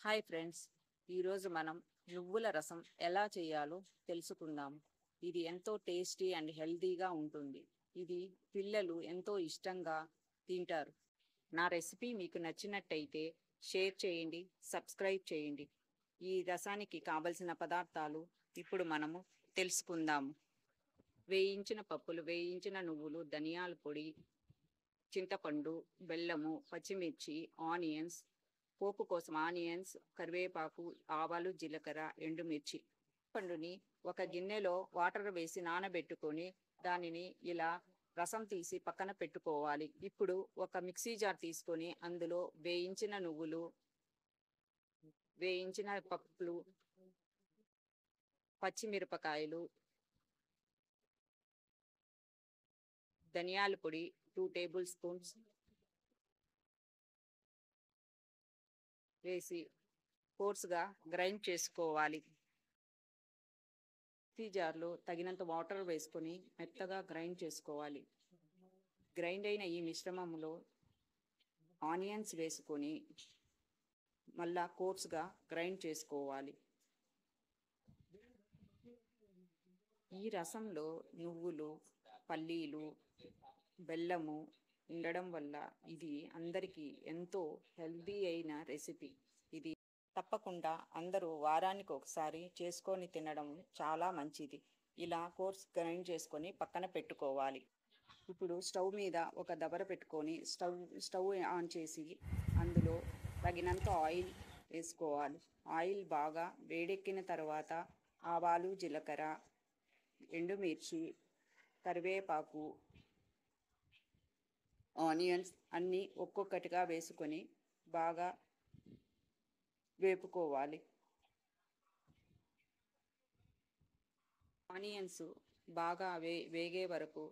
Hi friends, ఈరోజు మనం నువ్వుల రసం ఎలా చేయాలో తెలుసుకుందాం. ఇది ఎంతో టేస్టీ అండ్ హెల్తీగా ఉంటుంది. ఇది పిల్లలు ఎంతో ఇష్టంగా తింటారు. నా రెసిపీ మీకు నచ్చినట్టయితే షేర్ చేయండి, సబ్స్క్రైబ్ చేయండి. ఈ రసానికి కావలసిన పదార్థాలు ఇప్పుడు మనము తెలుసుకుందాము. వేయించిన పప్పులు, వేయించిన నువ్వులు, ధనియాల పొడి, చింతపండు, బెల్లము, పచ్చిమిర్చి, ఆనియన్స్, పోపు కోసం ఆనియన్స్, కరివేపాకు, ఆవాలు, జీలకర్ర, ఎండుమిర్చి. పండుని ఒక గిన్నెలో వాటర్ వేసి నానబెట్టుకొని దానిని ఇలా రసం తీసి పక్కన పెట్టుకోవాలి. ఇప్పుడు ఒక మిక్సీ జార్ తీసుకొని అందులో వేయించిన నువ్వులు, వేయించిన పప్పులు, పచ్చిమిరపకాయలు, ధనియాల పొడి 2 టేబుల్ స్పూన్స్ వేసి కోర్స్గా గ్రైండ్ చేసుకోవాలి. మిక్సీ జార్లో తగినంత వాటర్ వేసుకొని మెత్తగా గ్రైండ్ చేసుకోవాలి. గ్రైండ్ అయిన ఈ మిశ్రమంలో ఆనియన్స్ వేసుకొని మళ్ళా కోర్స్గా గ్రైండ్ చేసుకోవాలి. ఈ రసంలో నువ్వులు, పల్లీలు, బెల్లము ఉండడం వల్ల ఇది అందరికీ ఎంతో హెల్తీ అయిన రెసిపీ. ఇది తప్పకుండా అందరూ వారానికి ఒకసారి చేసుకొని తినడం చాలా మంచిది. ఇలా కోర్స్ గ్రైండ్ చేసుకొని పక్కన పెట్టుకోవాలి. ఇప్పుడు స్టవ్ మీద ఒక దబర పెట్టుకొని స్టవ్ ఆన్ చేసి అందులో తగినంత ఆయిల్ వేసుకోవాలి. ఆయిల్ బాగా వేడెక్కిన తర్వాత ఆవాలు, జీలకర్ర, ఎండుమిర్చి, కరివేపాకు, ఆనియన్స్ అన్నీ ఒక్కొక్కటిగా వేసుకొని బాగా వేపుకోవాలి. ఆనియన్స్ బాగా వేగే వరకు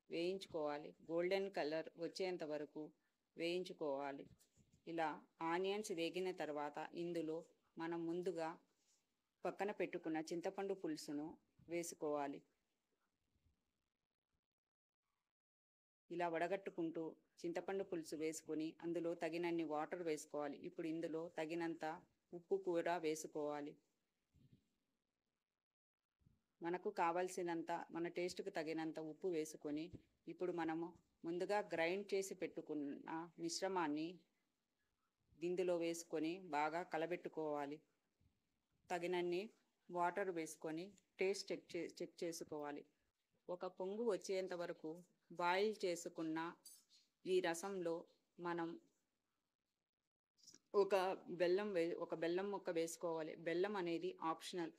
వేయించుకోవాలి. గోల్డెన్ కలర్ వచ్చేంత వరకు వేయించుకోవాలి. ఇలా ఆనియన్స్ వేగిన తర్వాత ఇందులో మనం ముందుగా పక్కన పెట్టుకున్న చింతపండు పులుసును వేసుకోవాలి. ఇలా వడగట్టుకుంటూ చింతపండు పులుసు వేసుకొని అందులో తగినన్ని వాటర్ వేసుకోవాలి. ఇప్పుడు ఇందులో తగినంత ఉప్పు కూడా వేసుకోవాలి. మనకు కావాల్సినంత, మన టేస్ట్కి తగినంత ఉప్పు వేసుకొని ఇప్పుడు మనము ముందుగా గ్రైండ్ చేసి పెట్టుకున్న మిశ్రమాన్ని ఇందులో వేసుకొని బాగా కలబెట్టుకోవాలి. తగినన్ని వాటర్ వేసుకొని టేస్ట్ చెక్ చేసుకోవాలి. ఒక పొంగు వచ్చేంత వరకు బాయిల్ చేసుకున్న ఈ రసంలో మనం ఒక బెల్లం ముక్క వేసుకోవాలి. బెల్లం అనేది ఆప్షనల్.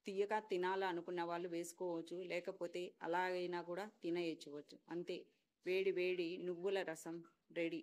తీయగా తినాలనుకున్న వాళ్ళు వేసుకోవచ్చు, లేకపోతే అలా అయినా కూడా తినేయచ్చు. అంతే, వేడి వేడి నువ్వుల రసం రెడీ.